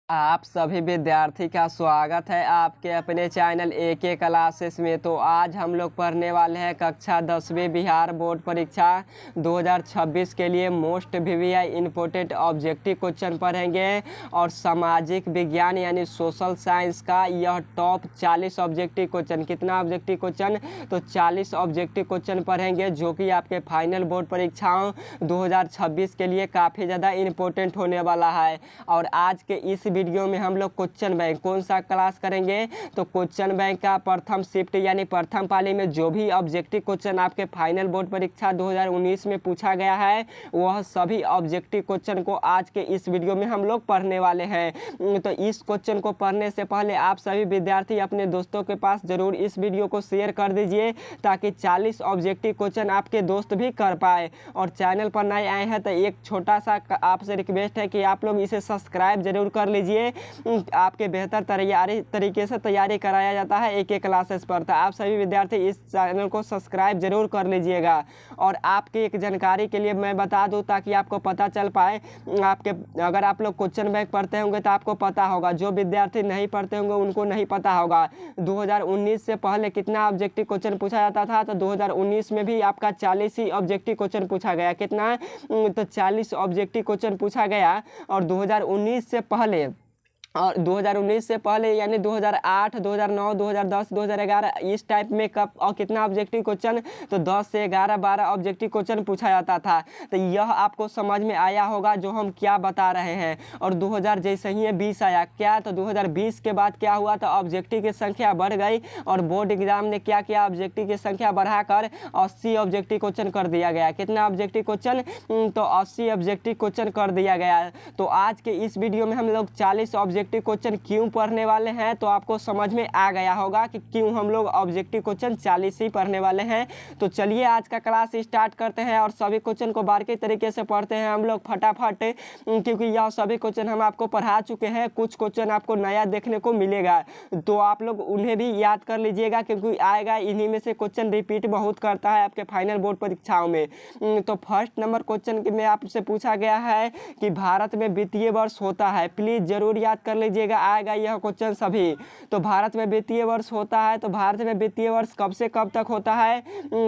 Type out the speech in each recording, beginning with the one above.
आप सभी विद्यार्थी का स्वागत है आपके अपने चैनल एके क्लासेस में। तो आज हम लोग पढ़ने वाले हैं कक्षा 10वीं बिहार बोर्ड परीक्षा 2026 के लिए most VVI important objective question पढ़ेंगे और सामाजिक विज्ञान यानी सोशल साइंस का यह टॉप 40 ऑब्जेक्टिव क्वेश्चन। कितना ऑब्जेक्टिव क्वेश्चन? तो 40 ऑब्जेक्टिव क्वेश्चन पढ़ेंगे जो कि आपके फाइनल बोर्ड परीक्षाओं 2026 के लिए काफ़ी ज़्यादा इम्पोर्टेंट होने वाला है। और आज के इस वीडियो में हम लोग क्वेश्चन बैंक कौन सा क्लास करेंगे? तो क्वेश्चन बैंक का प्रथम शिफ्ट यानी प्रथम पाली में जो भी ऑब्जेक्टिव क्वेश्चन आपके फाइनल बोर्ड परीक्षा 2019 में पूछा गया है वह सभी ऑब्जेक्टिव क्वेश्चन को आज के इस वीडियो में हम लोग पढ़ने वाले हैं। तो इस क्वेश्चन को पढ़ने से पहले आप सभी विद्यार्थी अपने दोस्तों के पास जरूर इस वीडियो को शेयर कर दीजिए ताकि 40 ऑब्जेक्टिव क्वेश्चन आपके दोस्त भी कर पाए। और चैनल पर नए आए हैं तो एक छोटा सा आपसे रिक्वेस्ट है कि आप लोग इसे सब्सक्राइब जरूर कर लीजिए। आपके बेहतर तरीके से तैयारी कराया जाता है एके क्लासेस पर। तो आप सभी विद्यार्थी इस चैनल को सब्सक्राइब जरूर कर लीजिएगा। और आपके एक जानकारी के लिए मैं बता दूं ताकि आपको पता चल पाए, आपके अगर आप लोग क्वेश्चन बैंक पढ़ते होंगे तो आपको पता होगा, जो विद्यार्थी नहीं पढ़ते होंगे उनको नहीं पता होगा 2019 से पहले कितना ऑब्जेक्टिव क्वेश्चन पूछा जाता था। तो 2019 में भी आपका 40 ही ऑब्जेक्टिव क्वेश्चन पूछा गया। कितना? तो 40 ऑब्जेक्टिव क्वेश्चन पूछा गया। और 2019 से पहले और 2019 से पहले यानी 2008, 2009, 2010, 2011 इस टाइप में कब और कितना ऑब्जेक्टिव क्वेश्चन? तो 10 से 11, 12 ऑब्जेक्टिव क्वेश्चन पूछा जाता था। तो यह आपको समझ में आया होगा जो हम क्या बता रहे हैं। और 2000 जैसे ही 20 आया क्या? तो 2020 के बाद क्या हुआ? तो ऑब्जेक्टिव की संख्या बढ़ गई और बोर्ड एग्जाम ने क्या किया? ऑब्जेक्टिव की संख्या बढ़ाकर 80 ऑब्जेक्टिव क्वेश्चन कर दिया गया। कितना ऑब्जेक्टिव क्वेश्चन? तो 80 ऑब्जेक्टिव क्वेश्चन कर दिया गया। तो आज के इस वीडियो में हम लोग 40 ऑब्जेक्टिव क्वेश्चन क्यों पढ़ने वाले हैं तो आपको समझ में आ गया होगा कि क्यों हम लोग ऑब्जेक्टिव क्वेश्चन 40 ही पढ़ने वाले हैं। तो चलिए आज का क्लास स्टार्ट करते हैं और सभी क्वेश्चन को बारीकी तरीके से पढ़ते हैं हम लोग फटाफट, क्योंकि यह सभी क्वेश्चन हम आपको पढ़ा चुके हैं। कुछ क्वेश्चन आपको नया देखने को मिलेगा तो आप लोग उन्हें भी याद कर लीजिएगा क्योंकि आएगा इन्हीं में से क्वेश्चन रिपीट बहुत करता है आपके फाइनल बोर्ड परीक्षाओं में। तो फर्स्ट नंबर क्वेश्चन में आपसे पूछा गया है कि भारत में वित्तीय वर्ष होता है। प्लीज जरूर याद कर लीजिएगा, आएगा यह क्वेश्चन सभी। तो भारत में वित्तीय वर्ष होता है तो भारत में वित्तीय वर्ष कब से कब तक होता है?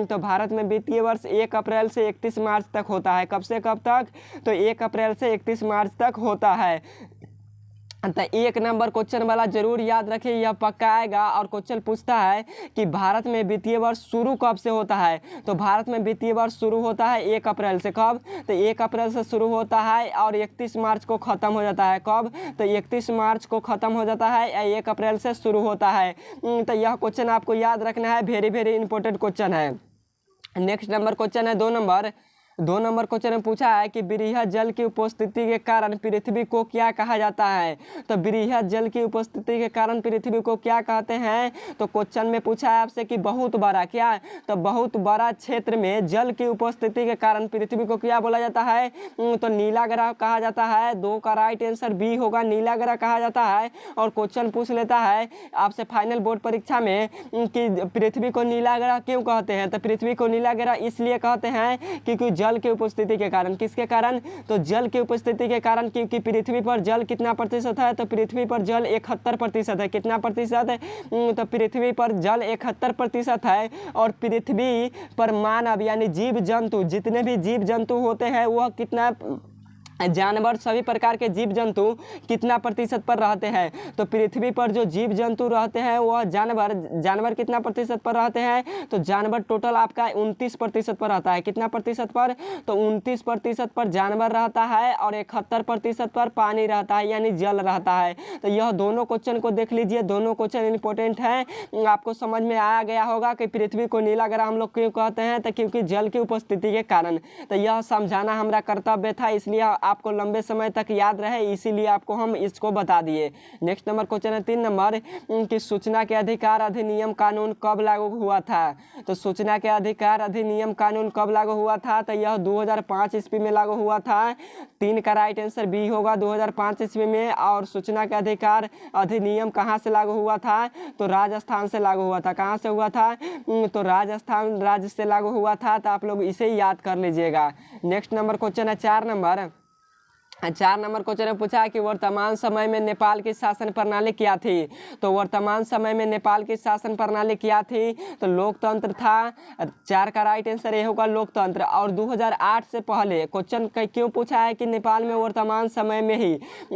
तो भारत में वित्तीय वर्ष 1 अप्रैल से 31 मार्च तक होता है। कब से कब तक? तो 1 अप्रैल से 31 मार्च तक होता है। तो एक नंबर क्वेश्चन वाला जरूर याद रखिए, यह पक्का आएगा। और क्वेश्चन पूछता है कि भारत में वित्तीय वर्ष शुरू कब से होता है? तो भारत में वित्तीय वर्ष शुरू होता है 1 अप्रैल से। कब? तो 1 अप्रैल से शुरू होता है और 31 मार्च को ख़त्म हो जाता है। कब? तो 31 मार्च को ख़त्म हो जाता है या 1 अप्रैल से शुरू होता है। तो यह क्वेश्चन आपको याद रखना है, वेरी वेरी इंपॉर्टेंट क्वेश्चन है। नेक्स्ट नंबर क्वेश्चन है 2 नंबर क्वेश्चन में पूछा है कि वृहद जल की उपस्थिति के कारण पृथ्वी को क्या कहा जाता है? तो वृहद जल की उपस्थिति के कारण पृथ्वी को क्या कहते हैं? तो क्वेश्चन में पूछा है आपसे कि बहुत बड़ा क्या? तो बहुत बड़ा क्षेत्र में जल की उपस्थिति के कारण पृथ्वी को क्या बोला जाता है? तो नीला ग्रह कहा जाता है। 2 का राइट आंसर बी होगा, नीला ग्रह कहा जाता है। और क्वेश्चन पूछ लेता है आपसे फाइनल बोर्ड परीक्षा में कि पृथ्वी को नीला ग्रह क्यों कहते हैं? तो पृथ्वी को नीला ग्रह इसलिए कहते हैं क्योंकि जल की उपस्थिति के कारण। किसके कारण? तो जल की उपस्थिति के कारण, क्योंकि पृथ्वी पर जल कितना प्रतिशत है? तो पृथ्वी पर जल 71% है। कितना प्रतिशत है? तो पृथ्वी पर जल 71% है। और पृथ्वी पर मानव यानी जीव जंतु, जितने भी जीव जंतु होते हैं वह कितना, जानवर सभी प्रकार के जीव जंतु कितना प्रतिशत पर रहते हैं? तो पृथ्वी पर जो जीव जंतु रहते हैं वह जानवर कितना प्रतिशत पर रहते हैं? तो जानवर टोटल आपका 29% पर रहता है। कितना प्रतिशत पर? तो 29% पर जानवर रहता है और 71% पर पानी रहता है यानी जल रहता है। तो यह दोनों क्वेश्चन को देख लीजिए, दोनों क्वेश्चन इंपॉर्टेंट हैं। आपको समझ में आ गया होगा कि पृथ्वी को नीला ग्रह हम लोग क्यों कहते हैं? तो क्योंकि जल की उपस्थिति के कारण। तो यह समझाना हमारा कर्तव्य था, इसलिए आपको लंबे समय तक याद रहे इसीलिए आपको हम इसको बता दिए। नेक्स्ट नंबर क्वेश्चन है 3 नंबर कि सूचना के अधिकार अधिनियम कानून कब लागू हुआ था? तो सूचना के अधिकार अधिनियम कानून कब लागू हुआ था? तो यह 2005 ईस्वी में लागू हुआ था। 3 का राइट आंसर बी होगा, 2005 ईस्वी में। और सूचना के अधिकार अधिनियम कहाँ से लागू हुआ था? तो राजस्थान से लागू हुआ था। कहाँ से हुआ था? तो राजस्थान राज्य से लागू हुआ था। तो आप लोग इसे याद कर लीजिएगा। नेक्स्ट नंबर क्वेश्चन है 4 नंबर 4 नंबर क्वेश्चन में पूछा है कि वर्तमान समय में नेपाल की शासन प्रणाली क्या थी। तो वर्तमान समय में नेपाल की शासन प्रणाली क्या थी, तो लोकतंत्र था। 4 का राइट आंसर ये होगा लोकतंत्र। और 2008 से पहले क्वेश्चन क्यों पूछा है कि नेपाल में वर्तमान समय में ही,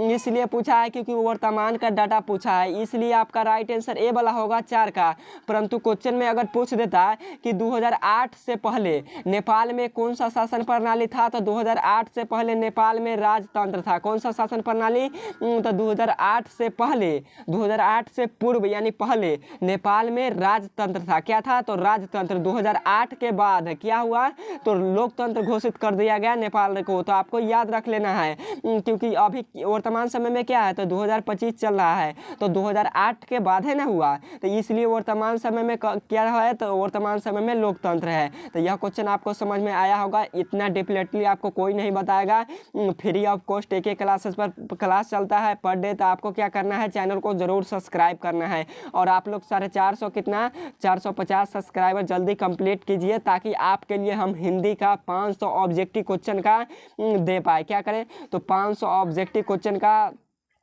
इसलिए पूछा है क्योंकि वर्तमान का डाटा पूछा है, इसलिए आपका राइट आंसर ए वाला होगा 4 का। परंतु क्वेश्चन में अगर पूछ देता है कि 2008 से पहले नेपाल में कौन सा शासन प्रणाली था, तो 2008 से पहले नेपाल में राजतंत्र था। कौन सा शासन प्रणाली, तो 2008 से पहले, 2008 से पूर्व यानी पहले नेपाल में राजतंत्र था। क्या था, तो राजतंत्र। 2008 के बाद क्या हुआ, तो लोकतंत्र घोषित कर दिया गया नेपाल को। तो आपको याद रख लेना है, क्योंकि अभी वर्तमान समय में क्या है, तो 2025 चल रहा है, तो 2008 के बाद है ना हुआ, तो इसलिए वर्तमान समय में क्या है, तो वर्तमान समय में लोकतंत्र है। तो यह क्वेश्चन आपको समझ में आया होगा। इतना डिप्लीटली आपको कोई नहीं बताएगा। फ्री ऑफ कॉस्ट एक क्लासेस पर क्लास चलता है पर डे। तो आपको क्या करना है, चैनल को जरूर सब्सक्राइब करना है। और आप लोग 450 कितना 450 सब्सक्राइबर जल्दी कंप्लीट कीजिए, ताकि आपके लिए हम हिंदी का 500 ऑब्जेक्टिव क्वेश्चन का दे पाए। क्या करें, तो 500 ऑब्जेक्टिव क्वेश्चन का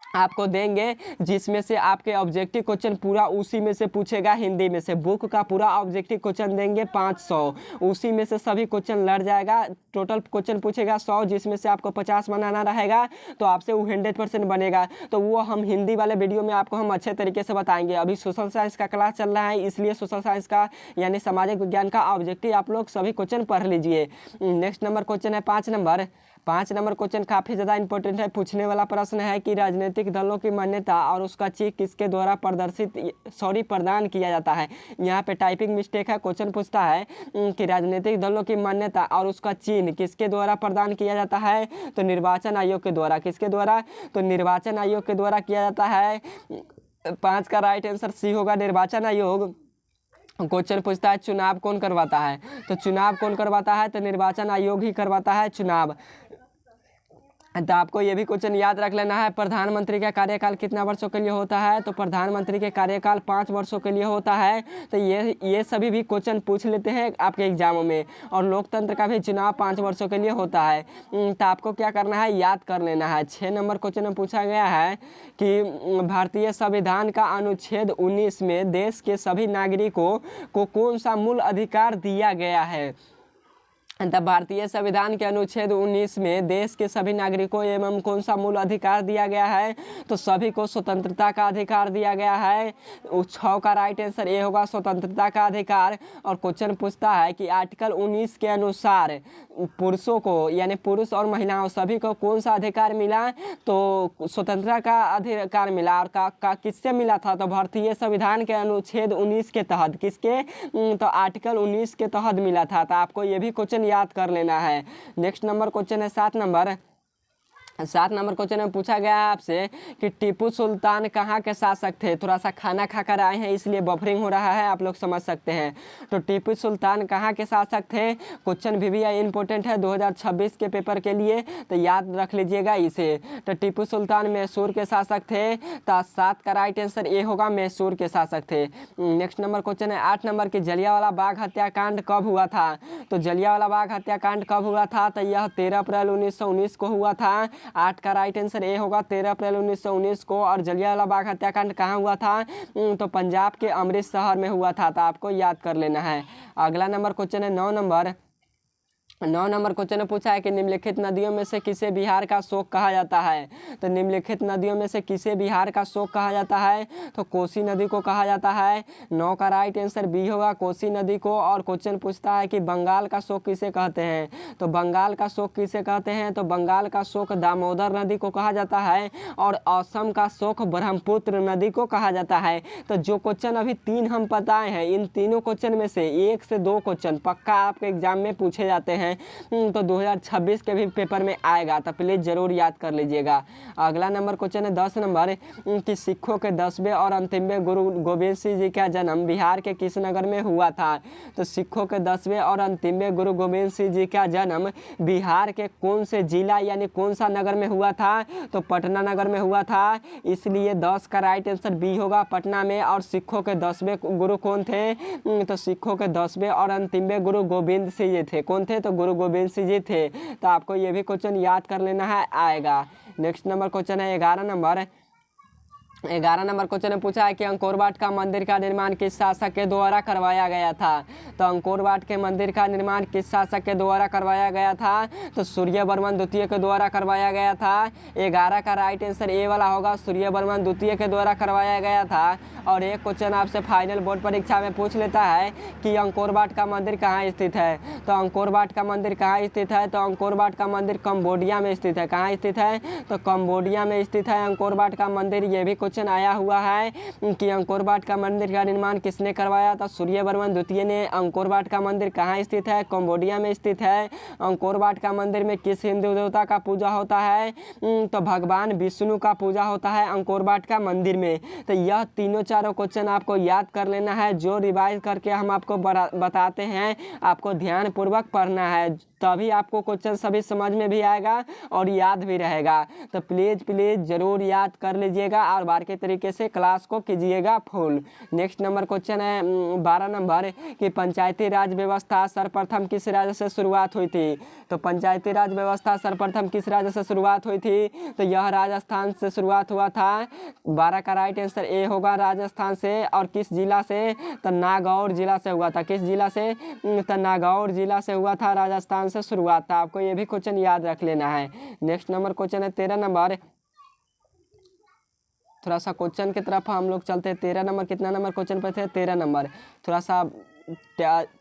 आपको देंगे, जिसमें से आपके ऑब्जेक्टिव क्वेश्चन पूरा उसी में से पूछेगा। हिंदी में से बुक का पूरा ऑब्जेक्टिव क्वेश्चन देंगे 500, उसी में से सभी क्वेश्चन लड़ जाएगा। टोटल क्वेश्चन पूछेगा 100, जिसमें से आपको 50 बनाना रहेगा, तो आपसे वो 100% बनेगा। तो वो हम हिंदी वाले वीडियो में आपको हम अच्छे तरीके से बताएंगे। अभी सोशल साइंस का क्लास चल रहा है, इसलिए सोशल साइंस का यानी सामाजिक विज्ञान का ऑब्जेक्टिव आप लोग सभी क्वेश्चन पढ़ लीजिए। नेक्स्ट नंबर क्वेश्चन है 5 नंबर क्वेश्चन काफ़ी ज़्यादा इंपॉर्टेंट है। पूछने वाला प्रश्न है कि राजनीतिक दलों की मान्यता और उसका चीफ किसके द्वारा प्रदान किया जाता है। यहाँ पे टाइपिंग मिस्टेक है। क्वेश्चन पूछता है कि राजनीतिक दलों की मान्यता और उसका चिन्ह किसके द्वारा प्रदान किया जाता है, तो निर्वाचन आयोग के द्वारा। किसके द्वारा, तो निर्वाचन आयोग के द्वारा किया जाता है। 5 का राइट आंसर सी होगा, निर्वाचन आयोग। क्वेश्चन पूछता है चुनाव कौन करवाता है, तो चुनाव कौन करवाता है, तो निर्वाचन आयोग ही करवाता है चुनाव। तो आपको ये भी क्वेश्चन याद रख लेना है, प्रधानमंत्री का कार्यकाल कितना वर्षों के लिए होता है, तो प्रधानमंत्री के कार्यकाल 5 वर्षों के लिए होता है। तो ये सभी भी क्वेश्चन पूछ लेते हैं आपके एग्जामों में। और लोकतंत्र का भी चुनाव 5 वर्षों के लिए होता है। तो आपको क्या करना है, याद कर लेना है। 6 नंबर क्वेश्चन में पूछा गया है कि भारतीय संविधान का अनुच्छेद 19 में देश के सभी नागरिकों को कौन सा मूल अधिकार दिया गया है। तब भारतीय संविधान के अनुच्छेद 19 में देश के सभी नागरिकों एवं कौन सा मूल अधिकार दिया गया है, तो सभी को स्वतंत्रता का अधिकार दिया गया है। 6 का राइट आंसर ये होगा, स्वतंत्रता का अधिकार। और क्वेश्चन पूछता है कि आर्टिकल 19 के अनुसार पुरुषों को यानी पुरुष और महिलाओं सभी को कौन सा अधिकार मिला, तो स्वतंत्रता का अधिकार मिला। और किससे मिला था, तो भारतीय संविधान के अनुच्छेद 19 के तहत। किसके, तो आर्टिकल 19 के तहत मिला था। तो आपको ये भी क्वेश्चन याद कर लेना है। नेक्स्ट नंबर क्वेश्चन है 7 नंबर क्वेश्चन में पूछा गया है आपसे कि टीपू सुल्तान कहाँ के शासक थे। थोड़ा सा खाना खाकर आए हैं, इसलिए बफरिंग हो रहा है, आप लोग समझ सकते हैं। तो टीपू सुल्तान कहाँ के शासक थे, क्वेश्चन भी इंपॉर्टेंट है 2026 के पेपर के लिए, तो याद रख लीजिएगा इसे। तो टीपू सुल्तान मैसूर के शासक थे। तो 7 का राइट आंसर ये होगा, मैसूर के शासक थे। नेक्स्ट नंबर क्वेश्चन है 8 नंबर की जलियांवाला बाग हत्याकांड कब हुआ था। तो जलियांवाला बाग हत्याकांड कब हुआ था, तो यह 13 अप्रैल 1919 को हुआ था। 8 का राइट आंसर ए होगा, 13 अप्रैल 1919 को। और जलियांवाला बाग हत्याकांड कहाँ हुआ था, तो पंजाब के अमृतसर शहर में हुआ था। तो आपको याद कर लेना है। अगला नंबर क्वेश्चन है 9 नंबर क्वेश्चन में पूछा है कि निम्नलिखित नदियों में से किसे बिहार का शोक कहा जाता है। तो निम्नलिखित नदियों में से किसे बिहार का शोक कहा जाता है, तो कोसी नदी को कहा जाता है। 9 का राइट आंसर बी होगा, कोसी नदी को। और क्वेश्चन पूछता है कि बंगाल का शोक किसे कहते हैं, तो बंगाल का शोक किसे कहते हैं, तो बंगाल का शोक दामोदर नदी को कहा जाता है। और असम का शोक ब्रह्मपुत्र नदी को कहा जाता है। तो जो क्वेश्चन अभी 3 हम बताए हैं, इन तीनों क्वेश्चन में से 1 से 2 क्वेश्चन पक्का आपके एग्जाम में पूछे जाते हैं। तो 2026 के भी पेपर में आएगा, तो प्लीज़ ज़रूर याद कर लीजिएगा। अगला नंबर क्वेश्चन है 10 नंबर कि सिखों के 10वें और अंतिमवें गुरु गोविंद सिंह जी का जन्म बिहार के किस नगर में हुआ था। तो सिखों के 10वें और अंतिमवें गुरु गोविंद सिंह जी का जन्म बिहार के कौन से जिला यानी कौन सा नगर में हुआ था, तो पटना नगर में हुआ था। इसलिए 10 का राइट आंसर बी होगा, पटना में। और सिखों के 10वें गुरु कौन थे, तो सिखों के 10वें और अंतिमवें गुरु गोविंद सिंह जी थे। कौन थे, तो गुरु गोविंद सिंह जी थे। तो आपको ये भी क्वेश्चन याद कर लेना है, आएगा। नेक्स्ट नंबर क्वेश्चन है 11 नंबर क्वेश्चन में पूछा है कि अंकोर वाट का मंदिर का निर्माण किस शासक के द्वारा करवाया गया था। तो अंकोर वाट के मंदिर का निर्माण किस शासक के द्वारा करवाया गया था। तो सूर्यवर्मन द्वितीय के द्वारा करवाया गया था। 11 का राइट आंसर ए वाला होगा, सूर्यवर्मन द्वितीय के द्वारा करवाया गया था। और एक क्वेश्चन आपसे फाइनल बोर्ड परीक्षा में पूछ लेता है कि अंकोर वाट का मंदिर कहाँ स्थित है। तो अंकोर वाट का मंदिर कहाँ स्थित है। तो अंकोर वाट का मंदिर कंबोडिया में स्थित है। कहाँ स्थित है। तो कंबोडिया में स्थित है अंकोर वाट का मंदिर। ये भी क्वेश्चन आया हुआ है कि अंकोर वाट का मंदिर का निर्माण किसने करवाया था। सूर्यवर्मन द्वितीय ने। अंकोर वाट का मंदिर कहाँ स्थित है। कंबोडिया में स्थित है। अंकोर वाट का मंदिर में किस हिंदू देवता का पूजा होता है। तो भगवान विष्णु का पूजा होता है अंकोर वाट का मंदिर में। तो यह तीनों चारों क्वेश्चन आपको याद कर लेना है। जो रिवाइज करके हम आपको बताते हैं, आपको ध्यान पूर्वक पढ़ना है, तभी आपको क्वेश्चन सभी समझ में भी आएगा और याद भी रहेगा। तो प्लीज़ ज़रूर याद कर लीजिएगा और बार के तरीके से क्लास को कीजिएगा फुल। नेक्स्ट नंबर क्वेश्चन है 12 नंबर कि पंचायती राज व्यवस्था सर्वप्रथम किस राज्य से शुरुआत हुई थी। तो पंचायती राज व्यवस्था सर्वप्रथम किस राज्य से शुरुआत हुई थी। तो यह राजस्थान से शुरुआत हुआ था। 12 का राइट आंसर ए होगा, राजस्थान से। और किस जिला से। तो नागौर जिला से हुआ था। किस जिला से। तो नागौर जिला से हुआ था, राजस्थान से शुरुआत था। आपको ये भी क्वेश्चन याद रख लेना है। नेक्स्ट नंबर क्वेश्चन है 13 नंबर। थोड़ा सा क्वेश्चन की तरफ हम लोग चलते हैं। 13 नंबर कितना नंबर क्वेश्चन पे थे। 13 नंबर। थोड़ा सा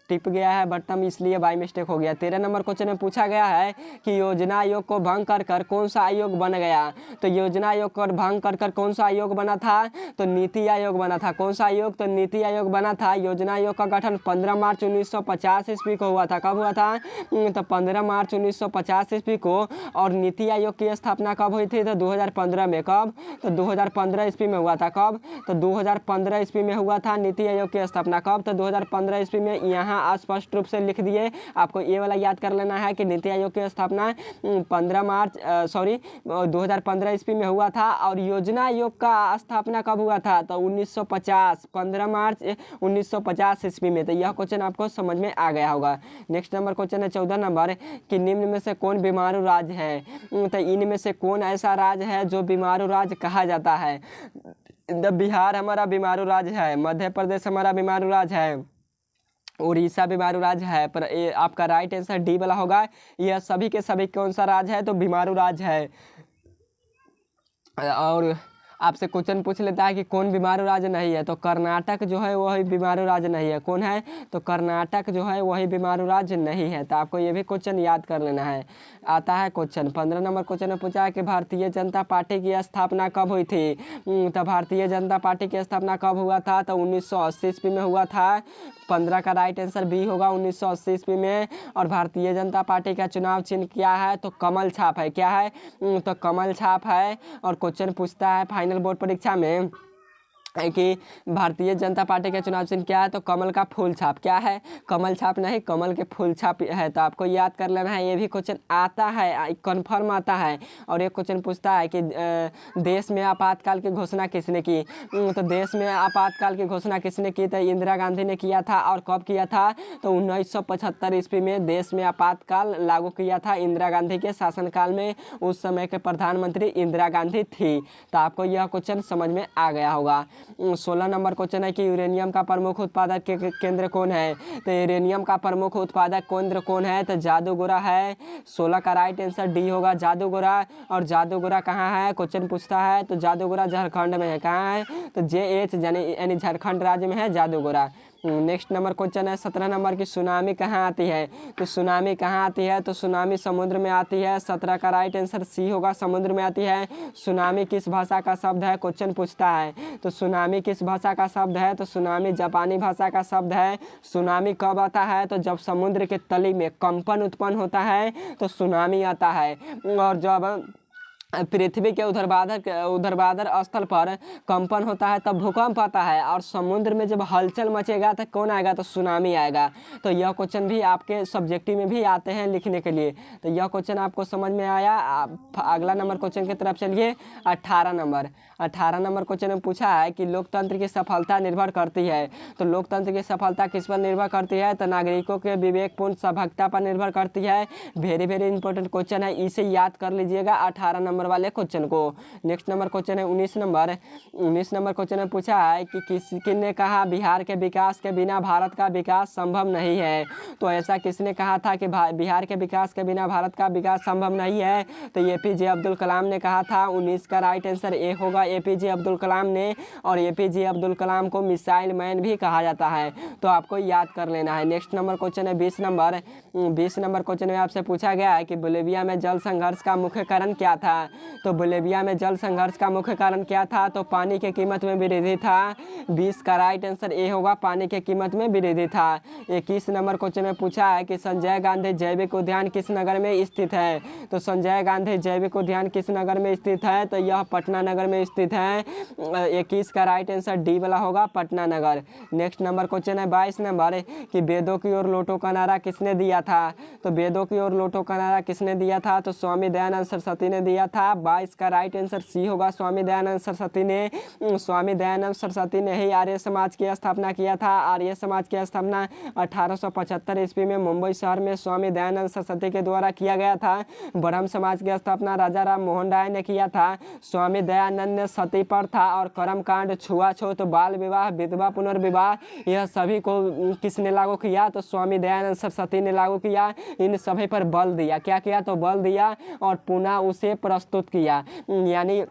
टिप गया है बटन, इसलिए बाई मिस्टेक हो गया। 13 नंबर क्वेश्चन में पूछा गया है कि योजना आयोग को भंग कर कौन सा आयोग बन गया। तो योजना आयोग को भंग कर कौन सा आयोग बना था। तो नीति आयोग बना था। कौन सा आयोग। तो नीति आयोग बना था। योजना आयोग का गठन 15 मार्च 1950 ईस्वी को हुआ था। कब हुआ था। तो 15 मार्च 1950 ईस्वी को। और नीति आयोग की स्थापना कब हुई थी। तो 2015 में। कब। तो 2015 ईस्वी में हुआ था। कब। तो 2015 ईस्वी में हुआ था नीति आयोग की स्थापना। कब। तो 2015 ईस्वी में। यहाँ स्पष्ट रूप से लिख दिए। आपको ये वाला याद कर लेना है कि नीति आयोग की स्थापना 2015 ईस्वी में हुआ था। और योजना आयोग का स्थापना कब हुआ था। तो 1950 15 मार्च 1950 ईस्वी में। तो यह क्वेश्चन आपको समझ में आ गया होगा। नेक्स्ट नंबर क्वेश्चन है 14 नंबर कि निम्न में से कौन बीमारू राज्य है। तो इनमें से कौन ऐसा राज्य है जो बीमारू राज्य कहा जाता है। बिहार हमारा बीमारू राज्य है। मध्य प्रदेश हमारा बीमारू राज्य है। उड़ीसा बीमारू राज्य है। पर ये आपका राइट आंसर डी वाला होगा। यह सभी के सभी कौन सा राज्य है। तो बीमारू राज्य है। और आपसे क्वेश्चन पूछ लेता है कि कौन बीमारू राज्य नहीं है। तो कर्नाटक जो है वही बीमारू राज्य नहीं है। कौन है। तो कर्नाटक जो है वही बीमारू राज्य नहीं है। तो आपको ये भी क्वेश्चन याद कर लेना है। आता है क्वेश्चन 15 नंबर क्वेश्चन में पूछा है कि भारतीय जनता पार्टी की स्थापना कब हुई थी। तो भारतीय जनता पार्टी की स्थापना कब हुआ था। तो 1980 ईस्वी में हुआ था। 15 का राइट आंसर बी होगा, 1980 ईस्वी में। और भारतीय जनता पार्टी का चुनाव चिन्ह क्या है। तो कमल छाप है। क्या है। तो कमल छाप है। और क्वेश्चन पूछता है फाइनल बोर्ड परीक्षा में कि भारतीय जनता पार्टी का चुनाव चिन्ह क्या है। तो कमल का फूल छाप। क्या है। कमल छाप नहीं, कमल के फूल छाप है। तो आपको याद कर लेना है। ये भी क्वेश्चन आता है, कन्फर्म आता है। और एक क्वेश्चन पूछता है कि देश में आपातकाल की घोषणा किसने की। तो देश में आपातकाल की घोषणा किसने की। तो इंदिरा गांधी ने किया था। और कब किया था। तो 1975 ईस्वी में देश में आपातकाल लागू किया था इंदिरा गांधी के शासनकाल में। उस समय के प्रधानमंत्री इंदिरा गांधी थी। तो आपको यह क्वेश्चन समझ में आ गया होगा। 16 नंबर क्वेश्चन है कि यूरेनियम का प्रमुख उत्पादक केंद्र कौन है। तो यूरेनियम का प्रमुख उत्पादक केंद्र कौन है। तो जादूगोरा है। 16 का राइट आंसर डी होगा, जादूगोरा। और जादूगोरा कहाँ है क्वेश्चन पूछता है। तो जादूगोरा झारखंड में है। कहाँ है। तो JH यानी झारखंड राज्य में है जादूगोरा। नेक्स्ट नंबर क्वेश्चन है 17 नंबर की सुनामी कहाँ आती है। तो सुनामी कहाँ आती है। तो सुनामी समुद्र में आती है। 17 का राइट आंसर सी होगा, समुद्र में आती है। सुनामी किस भाषा का शब्द है क्वेश्चन पूछता है। तो सुनामी किस भाषा का शब्द है। तो सुनामी जापानी भाषा का शब्द है। सुनामी कब आता है। तो जब समुद्र के तली में कंपन उत्पन्न होता है तो सुनामी आता है। और जब पृथ्वी के ऊर्ध्वाधर स्थल पर कंपन होता है तब भूकंप आता है, और समुद्र में जब हलचल मचेगा तो कौन आएगा, तो सुनामी आएगा। तो यह क्वेश्चन भी आपके सब्जेक्टिव में भी आते हैं लिखने के लिए। तो यह क्वेश्चन आपको समझ में आया। आप अगला नंबर क्वेश्चन की तरफ चलिए। 18 नंबर क्वेश्चन में पूछा है कि लोकतंत्र की सफलता निर्भर करती है। तो लोकतंत्र की सफलता किस पर निर्भर करती है, तो नागरिकों के विवेकपूर्ण सहभागिता पर निर्भर करती है। वेरी वेरी इंपॉर्टेंट क्वेश्चन है, इसे याद कर लीजिएगा 18 नंबर वाले क्वेश्चन को। नेक्स्ट नंबर क्वेश्चन है 19 नंबर क्वेश्चन में पूछा है कि किसने ने कहा बिहार के विकास के बिना भारत का विकास संभव नहीं है। तो ऐसा किसने कहा था कि बिहार के विकास के बिना भारत का विकास संभव नहीं है, तो एपीजे अब्दुल कलाम ने कहा था। 19 का राइट आंसर ए होगा, एपीजे अब्दुल कलाम ने। और एपीजे अब्दुल कलाम को मिसाइल मैन भी कहा जाता है, तो आपको याद कर लेना है। नेक्स्ट नंबर क्वेश्चन है 20 नंबर क्वेश्चन में आपसे पूछा गया है कि बोलिविया में जल संघर्ष का मुख्य कारण क्या था। तो बोलिविया में जल संघर्ष का मुख्य कारण क्या था, तो पानी की कीमत में वृद्धि था। 20 का राइट आंसर ए होगा, पानी की कीमत में वृद्धि था। 21 नंबर क्वेश्चन में पूछा है कि संजय गांधी जैविक उद्यान किस नगर में स्थित है। तो संजय गांधी जैविक उद्यान किस नगर में स्थित है, तो यह पटना नगर में स्थित है। 21 का राइट आंसर डी वाला होगा, पटना नगर। नेक्स्ट नंबर क्वेश्चन है 22 नंबर कि वेदों की ओर लौटो का नारा किसने दिया था। तो वेदों की ओर लौटो का नारा किसने दिया था, तो स्वामी दयानंद सरस्वती ने दिया था। 22 का राइट आंसर सी होगा, स्वामी दयानंद सरस्वती ने। स्वामी दयानंद सरस्वती ने ही आर्य समाज की स्थापना किया था। आर्य समाज की स्थापना 1875 ईस्वी में मुंबई शहर में स्वामी दयानंद सरस्वती के द्वारा किया गया था। ब्रह्म समाज की स्थापना राजा राम मोहन राय ने किया था। स्वामी दयानंद ने सती प्रथा और कर्मकांड, छुआछूत, बाल विवाह, विधवा पुनर्विवाह, यह सभी को किसने लागू किया, तो स्वामी दयानंद सरस्वती ने लागू किया। इन सभी पर बल दिया, क्या किया, तो बल दिया और पुनः उसे प्रस्तुत किया। यानी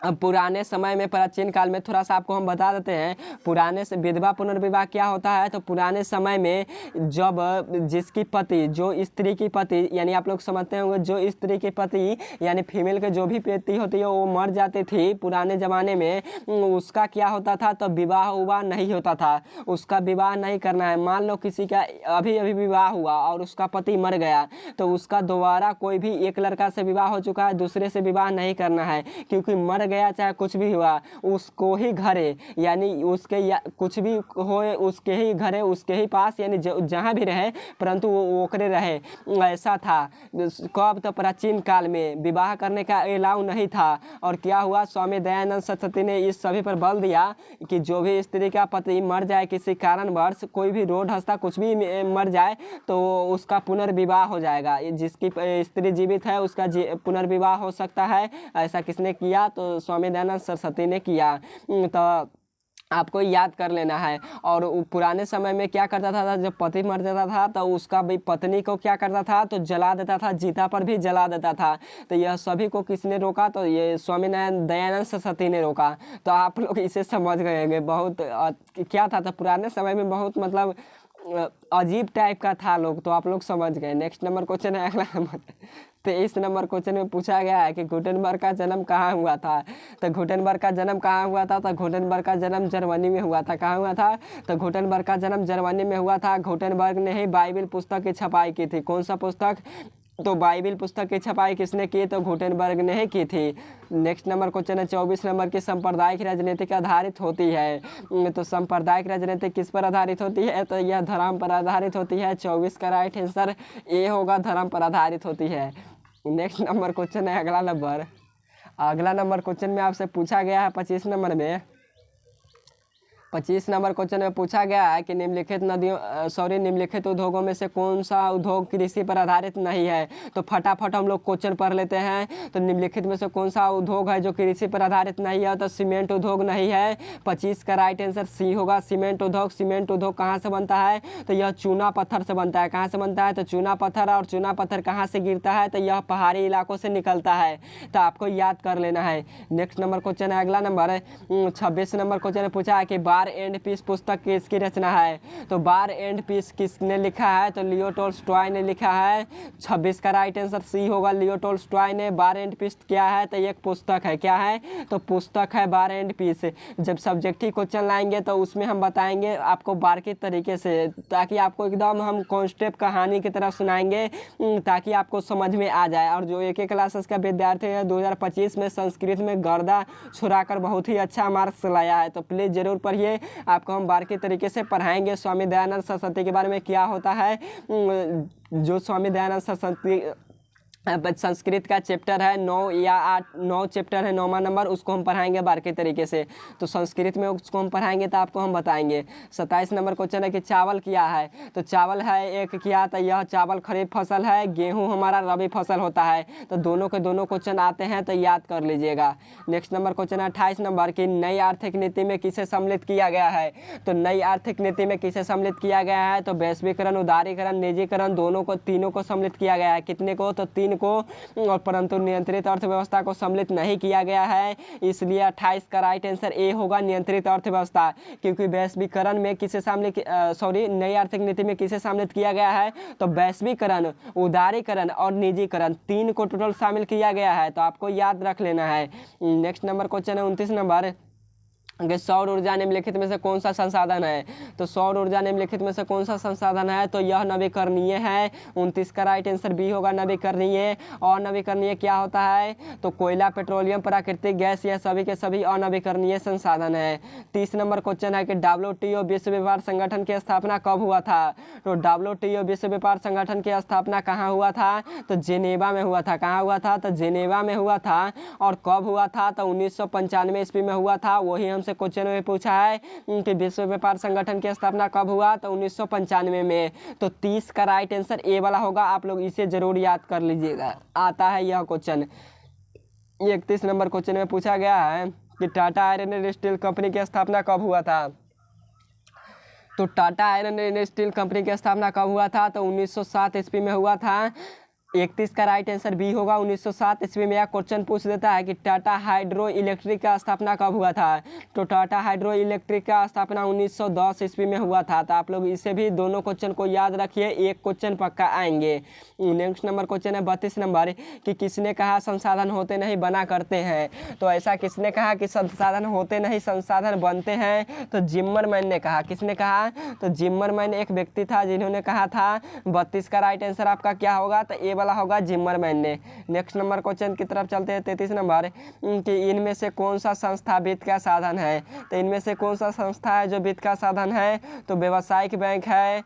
अब पुराने समय में, प्राचीन काल में, थोड़ा सा आपको हम बता देते हैं। पुराने से विधवा पुनर्विवाह क्या होता है, तो पुराने समय में जब जिसकी पति, जो स्त्री की पति, यानी आप लोग समझते होंगे, जो स्त्री की पति यानी फीमेल के जो भी पति होती है वो मर जाती थी पुराने ज़माने में, उसका क्या होता था, तो विवाह उवाह नहीं होता था। उसका विवाह नहीं करना है। मान लो किसी का अभी अभी विवाह हुआ और उसका पति मर गया, तो उसका दोबारा कोई भी एक लड़का से विवाह हो चुका है, दूसरे से विवाह नहीं करना है, क्योंकि मर गया चाहे कुछ भी हुआ, उसको ही घरे, यानी उसके कुछ भी होए उसके ही घरे, उसके ही पास, यानी जहाँ भी रहे, परंतु वो ओकरे रहे। ऐसा था कब, तो प्राचीन काल में विवाह करने का अलाउ नहीं था। और क्या हुआ, स्वामी दयानंद सरस्वती ने इस सभी पर बल दिया कि जो भी स्त्री का पति मर जाए किसी कारणवश, कोई भी रोड हंसता कुछ भी मर जाए, तो उसका पुनर्विवाह हो जाएगा। जिसकी स्त्री जीवित है उसका पुनर्विवाह हो सकता है। ऐसा किसने किया, तो स्वामी दयानंद सरस्वती ने किया। तो आपको याद कर लेना है। और पुराने समय में क्या करता था, जब पति मर जाता था तो उसका भी पत्नी को क्या करता था, तो जला देता था, चिता पर भी जला देता था। तो यह सभी को किसने रोका, तो ये स्वामी दयानंद सरस्वती ने रोका। तो आप लोग इसे समझ गए होंगे। बहुत क्या था, तो पुराने समय में बहुत मतलब अजीब टाइप का था लोग, तो आप लोग समझ गए। नेक्स्ट नंबर क्वेश्चन है, अगला नंबर 23 नंबर क्वेश्चन में पूछा गया है कि गुटेनबर्ग का जन्म कहाँ हुआ था। तो गुटेनबर्ग का जन्म कहाँ हुआ था, तो गुटेनबर्ग का जन्म जर्मनी में हुआ था। कहाँ हुआ था, तो गुटेनबर्ग का जन्म जर्मनी में हुआ था। गुटेनबर्ग ने ही बाइबिल पुस्तक की छपाई की थी। कौन सा पुस्तक, तो बाइबिल पुस्तक की छपाई किसने की, तो गुटेनबर्ग ने ही की थी। नेक्स्ट नंबर क्वेश्चन है 24 नंबर की सांप्रदायिक राजनीति आधारित होती है। तो सांप्रदायिक राजनीति किस पर आधारित होती है, तो यह धर्म पर आधारित होती है। 24 का राइट आंसर ए होगा, धर्म पर आधारित होती है। नेक्स्ट नंबर क्वेश्चन है अगला नंबर क्वेश्चन में आपसे पूछा गया है 25 नंबर में 25 नंबर क्वेश्चन में पूछा गया है कि निम्नलिखित उद्योगों में से कौन सा उद्योग कृषि पर आधारित नहीं है। तो फटाफट हम लोग क्वेश्चन पढ़ लेते हैं। तो निम्नलिखित में से कौन सा उद्योग है जो कृषि पर आधारित नहीं है, तो सीमेंट उद्योग नहीं है। 25 का राइट आंसर सी होगा, सीमेंट उद्योग। सीमेंट उद्योग कहाँ से बनता है, तो यह चूना पत्थर से बनता है। कहाँ से बनता है, तो चूना पत्थर। और चूना पत्थर कहाँ से गिरता है, तो यह पहाड़ी इलाकों से निकलता है। तो आपको याद कर लेना है। नेक्स्ट नंबर क्वेश्चन है, अगला नंबर है 26 नंबर क्वेश्चन में पूछा है कि वार एंड पीस पुस्तक किसकी रचना है? तो वार एंड पीस किसने लिखा है? तो लियो टॉल्स्टॉय ने लिखा है। 26 का राइट आंसर सी होगा, लियो टॉल्स्टॉय ने। वार एंड पीस क्या है? तो ये एक पुस्तक है। क्या है? तो पुस्तक है वार एंड पीस। जब सब्जेक्टिव क्वेश्चन लाएंगे तो उसमें हम बताएंगे आपको बारीक तरीके से, ताकि आपको एकदम हम कॉन्सेप्ट कहानी की तरह सुनाएंगे, ताकि आपको समझ में आ जाए। और जो एक क्लासेस का विद्यार्थी है 2025 में संस्कृत में गर्दा छुड़ाकर बहुत ही अच्छा मार्क्स लाया है, तो प्लीज़ ज़रूर पढ़िए। आपको हम बारीक तरीके से पढ़ाएंगे स्वामी दयानंद सरस्वती के बारे में, क्या होता है। जो स्वामी दयानंद सरस्वती संस्कृत का चैप्टर है 9 या 8, 9 चैप्टर है, 9वां नंबर, उसको हम पढ़ाएंगे बारीकी तरीके से। तो संस्कृत में उसको हम पढ़ाएंगे तो आपको हम बताएंगे। 27 नंबर क्वेश्चन है कि चावल क्या है? तो चावल है एक क्या? तो यह चावल खरीफ फसल है, गेहूं हमारा रबी फसल होता है। तो दोनों के दोनों क्वेश्चन आते हैं, तो याद कर लीजिएगा। नेक्स्ट नंबर क्वेश्चन है 28 नंबर की नई आर्थिक नीति में किसे सम्मिलित किया गया है? तो नई आर्थिक नीति में किसे सम्मिलित किया गया है? तो वैश्वीकरण, उदारीकरण, निजीकरण, दोनों को, तीनों को सम्मिलित किया गया है। कितने को? तो 3 को। और परंतु नियंत्रित अर्थव्यवस्था को सम्मिलित नहीं किया गया है, इसलिए 28 का राइट आंसर ए होगा, नियंत्रित अर्थव्यवस्था। क्योंकि वैश्वीकरण में किसे शामिल, नई आर्थिक नीति में किसे सम्मिलित किया गया है? तो वैश्वीकरण, उदारीकरण और निजीकरण, 3 को टोटल शामिल किया गया है, तो आपको याद रख लेना है। नेक्स्ट नंबर क्वेश्चन है 29 नंबर कि सौर ऊर्जा निम्नलिखित में से कौन सा संसाधन है? तो सौर ऊर्जा निम्नलिखित में से कौन सा संसाधन है? तो यह नवीकरणीय है। 29 का राइट आंसर बी होगा, नवीकरणीय। और नवीकरणीय क्या होता है? तो कोयला, पेट्रोलियम, प्राकृतिक गैस, यह सभी के सभी अनवीकरणीय संसाधन है। 30 नंबर क्वेश्चन है कि WTO विश्व व्यापार संगठन की स्थापना कब हुआ था? तो WTO विश्व व्यापार संगठन की स्थापना कहाँ हुआ था? तो जेनेवा में हुआ था। कहाँ हुआ था? तो जेनेवा में हुआ था। और कब हुआ था? तो 1995 ईस्वी में हुआ था। वही हमसे क्वेश्चन में पूछा है कि विश्व व्यापार संगठन की स्थापना कब हुआ? तो 1995 में। तो 30 का राइट आंसर ए वाला होगा, आप लोग इसे जरूर याद कर लीजिएगा, आता है यह क्वेश्चन। 31 नंबर क्वेश्चन में पूछा गया है कि Tata iron and steel company की स्थापना कब हुआ था? तो Tata iron and steel company की स्थापना कब हुआ था? तो 1907 ईस्वी में हुआ था। 31 का राइट आंसर बी होगा, 1907 ईस्वी में। यह क्वेश्चन पूछ देता है कि टाटा हाइड्रो इलेक्ट्रिक का स्थापना कब हुआ था? तो टाटा हाइड्रो इलेक्ट्रिक का स्थापना 1910 ईस्वी में हुआ था। तो आप लोग इसे भी, दोनों क्वेश्चन को याद रखिए, एक क्वेश्चन पक्का आएंगे। नेक्स्ट नंबर क्वेश्चन है 32 नंबर कि किसने कहा संसाधन होते नहीं बना करते हैं? तो ऐसा किसने कहा कि संसाधन होते नहीं संसाधन बनते हैं? तो जिम्मरमैन ने कहा। किसने कहा? तो जिम्मरमैन एक व्यक्ति था जिन्होंने कहा था। 32 का राइट आंसर आपका क्या होगा? तो ए वाला होगा, जिम्मरमैन ने। नेक्स्ट नंबर क्वेश्चन की तरफ चलते हैं 33 नंबर कि इनमें से कौन सा संस्था वित्त का साधन है? तो इनमें से कौन सा संस्था है जो वित्त का साधन है? तो व्यावसायिक बैंक है।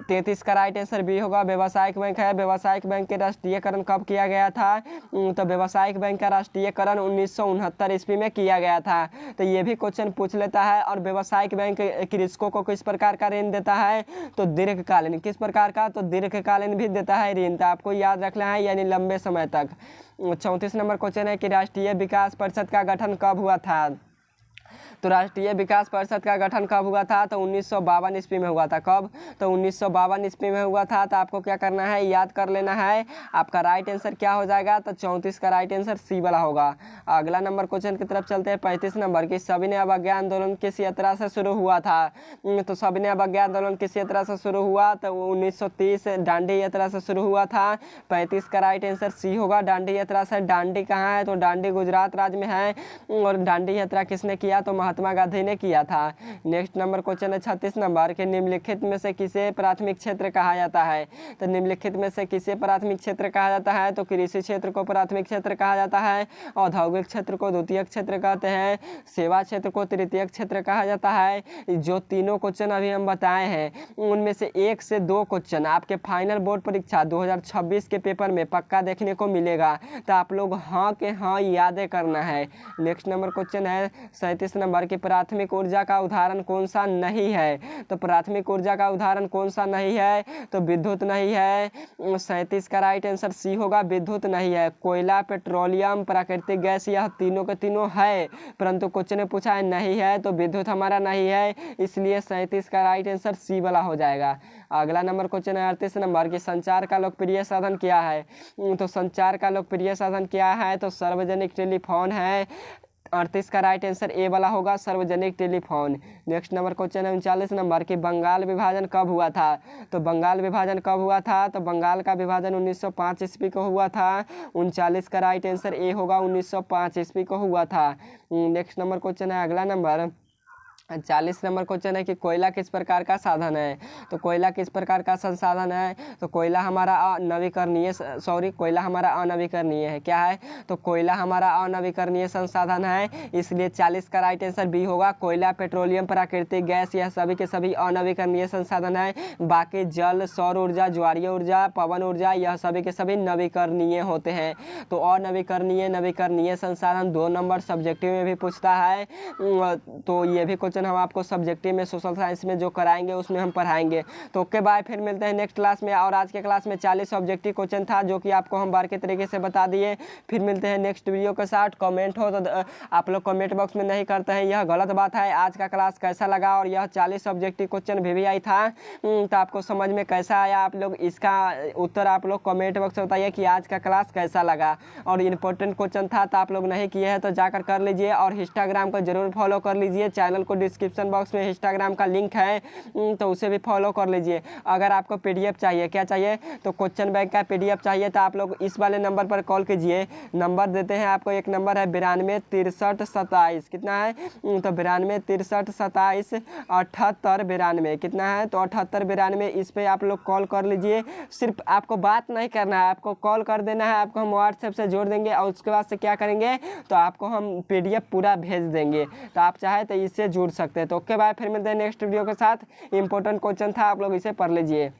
33 का राइट आंसर बी होगा, व्यावसायिक बैंक है। व्यावसायिक बैंक के राष्ट्रीयकरण कब किया गया था? तो व्यावसायिक बैंक का राष्ट्रीयकरण 1969 ईस्वी में किया गया था। तो ये भी क्वेश्चन पूछ लेता है। और व्यावसायिक बैंक कृषकों को किस प्रकार का ऋण देता है? तो दीर्घकालीन। किस प्रकार का? तो दीर्घकालीन भी देता है ऋण। तो आपको याद रखना है, यानी लंबे समय तक। 34 नंबर क्वेश्चन है कि राष्ट्रीय विकास परिषद का गठन कब हुआ था? तो राष्ट्रीय विकास परिषद का गठन कब हुआ था? तो 1952 ईस्वी में हुआ था। कब? तो 1952 ईस्वी में हुआ था। तो आपको क्या करना है? याद कर लेना है। आपका राइट आंसर क्या हो जाएगा? तो 34 का राइट आंसर सी वाला होगा। अगला नंबर क्वेश्चन की तरफ चलते हैं 35 नंबर की सविनय अवज्ञा आंदोलन किस यात्रा से शुरू हुआ था? तो सविनय अवज्ञा आंदोलन किस यात्रा से शुरू हुआ? तो 1930 दांडी यात्रा से शुरू हुआ था। 35 का राइट आंसर सी होगा, दांडी यात्रा से। दांडी कहाँ है? तो दांडी गुजरात राज्य में है। और दांडी यात्रा किसने किया? तो महात्मा गांधी ने किया था। नेक्स्ट नंबर क्वेश्चन है 36 नंबर के निम्नलिखित में से किसे प्राथमिक क्षेत्र कहा जाता है? तो निम्नलिखित में से किसे प्राथमिक क्षेत्र कहा जाता है? तो कृषि क्षेत्र को प्राथमिक क्षेत्र कहा जाता है। औद्योगिक क्षेत्र को द्वितीयक क्षेत्र कहते हैं। सेवा क्षेत्र को तृतीयक क्षेत्र कहा जाता है। जो तीनों क्वेश्चन अभी हम बताए हैं उनमें से 1 से 2 क्वेश्चन आपके फाइनल बोर्ड परीक्षा 2026 के पेपर में पक्का देखने को मिलेगा। तो आप लोग हाँ के हाँ यादें करना है। नेक्स्ट नंबर क्वेश्चन है 37 नंबर की प्राथमिक ऊर्जा का उदाहरण कौन सा नहीं है? तो प्राथमिक ऊर्जा का उदाहरण कौन सा नहीं है? तो विद्युत नहीं है। 37 का राइट आंसर सी होगा, विद्युत नहीं है। कोयला, पेट्रोलियम, प्राकृतिक गैस, यह तीनों के तीनों है, परंतु क्वेश्चन ने पूछा है नहीं है, तो विद्युत हमारा नहीं है, इसलिए 37 का राइट आंसर सी वाला हो जाएगा। अगला नंबर क्वेश्चन है 38 नंबर की संचार का लोकप्रिय साधन क्या है? तो संचार का लोकप्रिय साधन क्या है? तो सार्वजनिक टेलीफोन है। 38 का राइट आंसर ए वाला होगा, सार्वजनिक टेलीफोन। नेक्स्ट नंबर क्वेश्चन है 39 नंबर कि बंगाल विभाजन कब हुआ था। तो बंगाल विभाजन कब हुआ था, तो बंगाल का विभाजन 1905 ईस्वी को हुआ था। 39 का राइट आंसर ए होगा, 1905 ईस्वी को हुआ था। नेक्स्ट नंबर क्वेश्चन है अगला नंबर 40 नंबर क्वेश्चन है कि कोयला किस प्रकार का साधन है। तो कोयला किस प्रकार का संसाधन है, तो कोयला हमारा अनवीकरणीय कोयला हमारा अनवीकरणीय है। क्या है, तो कोयला हमारा अनवीकरणीय संसाधन है, इसलिए 40 का राइट आंसर बी होगा। कोयला, पेट्रोलियम, प्राकृतिक गैस यह सभी के सभी अनवीकरणीय संसाधन है। बाकी जल, सौर ऊर्जा, ज्वारीय ऊर्जा, पवन ऊर्जा यह सभी के सभी नवीकरणीय होते हैं। तो अनवीकरणीय, नवीकरणीय संसाधन 2 नंबर सब्जेक्टिव में भी पूछता है। तो ये भी हम आपको सब्जेक्टिव में सोशल साइंस में जो कराएंगे उसमें हम पढ़ाएंगे। तो ओके बाय, फिर मिलते हैं नेक्स्ट क्लास में। और आज के क्लास में 40 ऑब्जेक्टिव क्वेश्चन था जो कि आपको हम बार के तरीके से बता दिए। फिर मिलते हैं नेक्स्ट वीडियो के साथ। कमेंट हो तो आप लोग कमेंट बॉक्स में नहीं करते हैं, यह गलत बात है। आज का क्लास कैसा लगा, और यह 40 ऑब्जेक्टिव क्वेश्चन भी आई था, तो आपको समझ में कैसा आया, आप लोग इसका उत्तर आप लोग कमेंट बॉक्स में बताइए कि आज का क्लास कैसा लगा। और इंपॉर्टेंट क्वेश्चन था तो आप लोग नहीं किए हैं तो जाकर कर लीजिए, और इंस्टाग्राम को जरूर फॉलो कर लीजिए। चैनल को डिस्क्रिप्शन बॉक्स में इंस्टाग्राम का लिंक है, तो उसे भी फॉलो कर लीजिए। अगर आपको पीडीएफ चाहिए, क्या चाहिए, तो क्वेश्चन बैंक का पीडीएफ चाहिए, तो आप लोग इस वाले नंबर पर कॉल कीजिए। नंबर देते हैं आपको, एक नंबर है 92 63 27। कितना है, तो 92 63 27 78 92। कितना है, तो 78 92। इस पर आप लोग कॉल कर लीजिए। सिर्फ आपको बात नहीं करना है, आपको कॉल कर देना है। आपको हम व्हाट्सएप से जोड़ देंगे, और उसके बाद से क्या करेंगे, तो आपको हम पीडीएफ पूरा भेज देंगे। तो आप चाहे तो इससे जुड़ सकते हैं। तो ओके बाय, फिर मिलते हैं नेक्स्ट वीडियो के साथ। इंपॉर्टेंट क्वेश्चन था, आप लोग इसे पढ़ लीजिए।